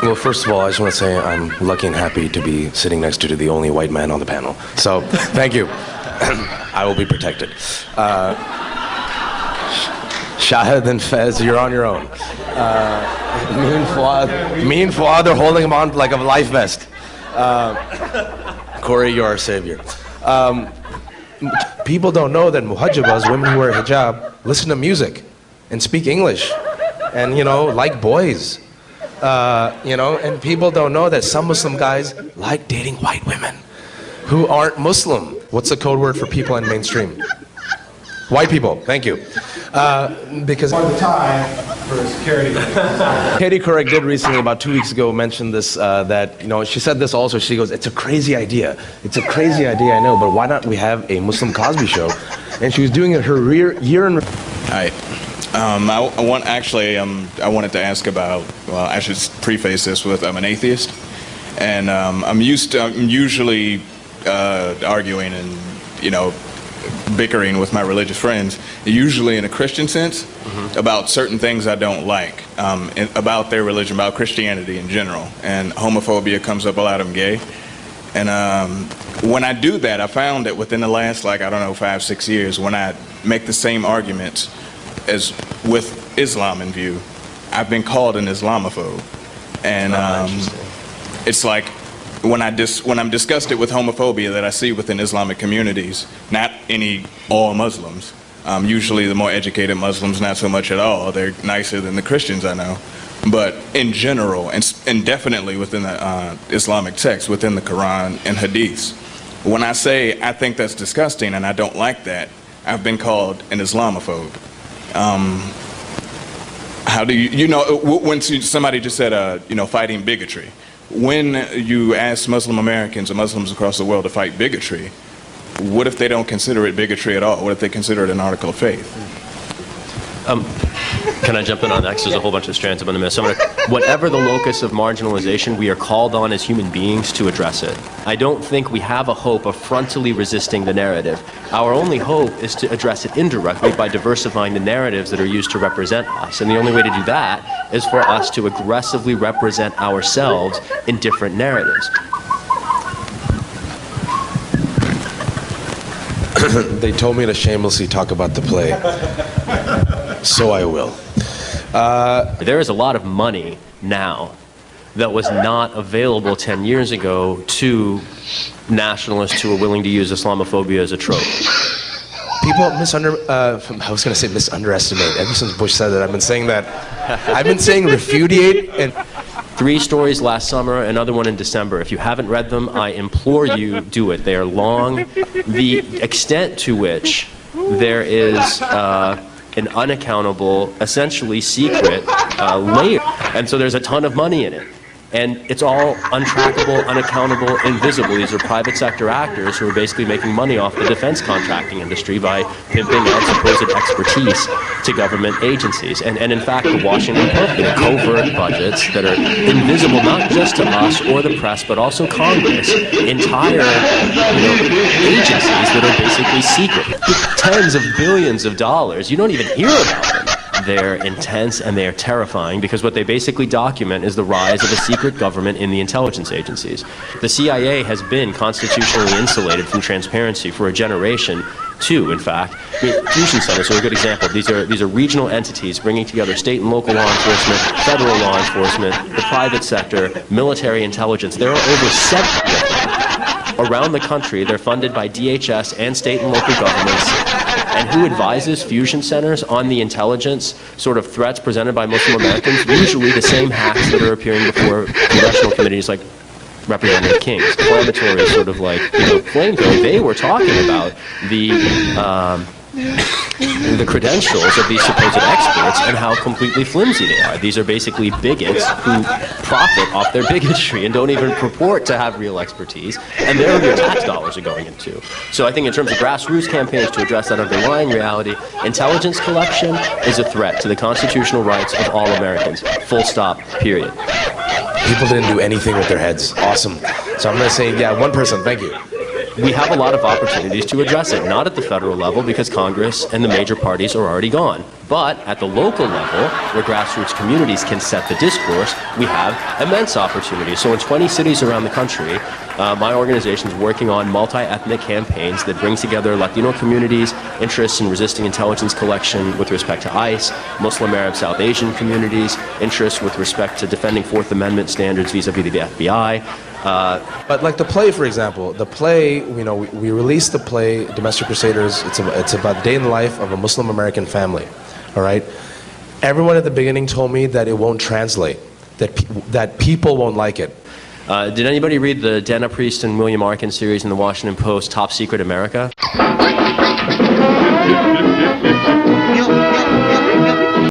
Well, first of all, I just want to say I'm lucky and happy to be sitting next to the only white man on the panel. So, thank you. I will be protected. Shahid and Fez, you're on your own. Me and Fuad are holding him on like a life vest. Corey, you're our savior. People don't know that muhajjabas, women who wear hijab, listen to music and speak English and, like boys. And people don't know that some Muslim guys like dating white women who aren't Muslim. What's the code word for people in mainstream? White people, thank you. Because all the time for security. Katie Couric did recently, about 2 weeks ago, mention this, that, she said this also. She goes, it's a crazy idea. It's a crazy idea, I know, but why not we have a Muslim Cosby show? And she was doing it her year in... Hi. I wanted to ask about, well, I should preface this with I'm an atheist, and I'm usually arguing and, bickering with my religious friends, usually in a Christian sense, about certain things I don't like, about their religion, about Christianity in general. And homophobia comes up a lot. I'm gay. And when I do that, I found that within the last, 5-6 years, when I make the same arguments as with Islam in view, I've been called an Islamophobe. And it's like, when I'm disgusted with homophobia that I see within Islamic communities, not all Muslims, usually the more educated Muslims, not so much at all. They're nicer than the Christians I know. But in general, and definitely within the Islamic text, within the Quran and Hadith, when I say I think that's disgusting and I don't like that, I've been called an Islamophobe. How do when somebody just said, fighting bigotry. When you ask Muslim Americans or Muslims across the world to fight bigotry, what if they don't consider it bigotry at all? What if they consider it an article of faith? Can I jump in on that? 'Cause there's a whole bunch of strands I'm going to miss. Whatever the locus of marginalization, we are called on as human beings to address it. I don't think we have a hope of frontally resisting the narrative. Our only hope is to address it indirectly by diversifying the narratives that are used to represent us. And the only way to do that is for us to aggressively represent ourselves in different narratives. They told me to shamelessly talk about the play, so I will. There is a lot of money now that was not available 10 years ago to nationalists who are willing to use Islamophobia as a trope. People misunderestimate. Ever since Bush said that, I've been saying that. I've been saying repudiate and... 3 stories last summer, another one in December. If you haven't read them, I implore you, do it. They are long. The extent to which there is an unaccountable, essentially secret layer. And so there's a ton of money in it. And it's all untrackable, unaccountable, invisible. These are private sector actors who are basically making money off the defense contracting industry by pimping out supposed expertise to government agencies. And in fact, the Washington Post, covert budgets that are invisible not just to us or the press, but also Congress, entire agencies that are basically secret. Tens of billions of dollars. You don't even hear about them. They're intense and they are terrifying because what they basically document is the rise of a secret government in the intelligence agencies. The CIA has been constitutionally insulated from transparency for a generation, too, in fact. Fusion centers are a good example. These are regional entities bringing together state and local law enforcement, federal law enforcement, the private sector, military intelligence. There are over 70 of them around the country. They're funded by DHS and state and local governments. And who advises fusion centers on the intelligence sort of threats presented by Muslim Americans? Usually the same hacks that are appearing before congressional committees like Representative King's. Inflammatory sort of flamethrower. They were talking about the credentials of these supposed experts and how completely flimsy they are. These are basically bigots who profit off their bigotry and don't even purport to have real expertise, and they're who their tax dollars are going into. So I think in terms of grassroots campaigns to address that underlying reality, intelligence collection is a threat to the constitutional rights of all Americans. Full stop, period. People didn't do anything with their heads. Awesome. So I'm going to say, yeah, one person, thank you. We have a lot of opportunities to address it, not at the federal level because Congress and the major parties are already gone. But at the local level, where grassroots communities can set the discourse, we have immense opportunities. So in 20 cities around the country, my organization is working on multi-ethnic campaigns that bring together Latino communities, interests in resisting intelligence collection with respect to ICE, Muslim, Arab, South Asian communities, interests with respect to defending Fourth Amendment standards vis-a-vis the FBI. But like the play, for example, the play, you know, we released the play Domestic Crusaders. It's about day in the life of a Muslim American family. All right. Everyone at the beginning told me that it won't translate, that people won't like it. Did anybody read the Dana Priest and William Arkin series in the Washington Post, Top Secret America?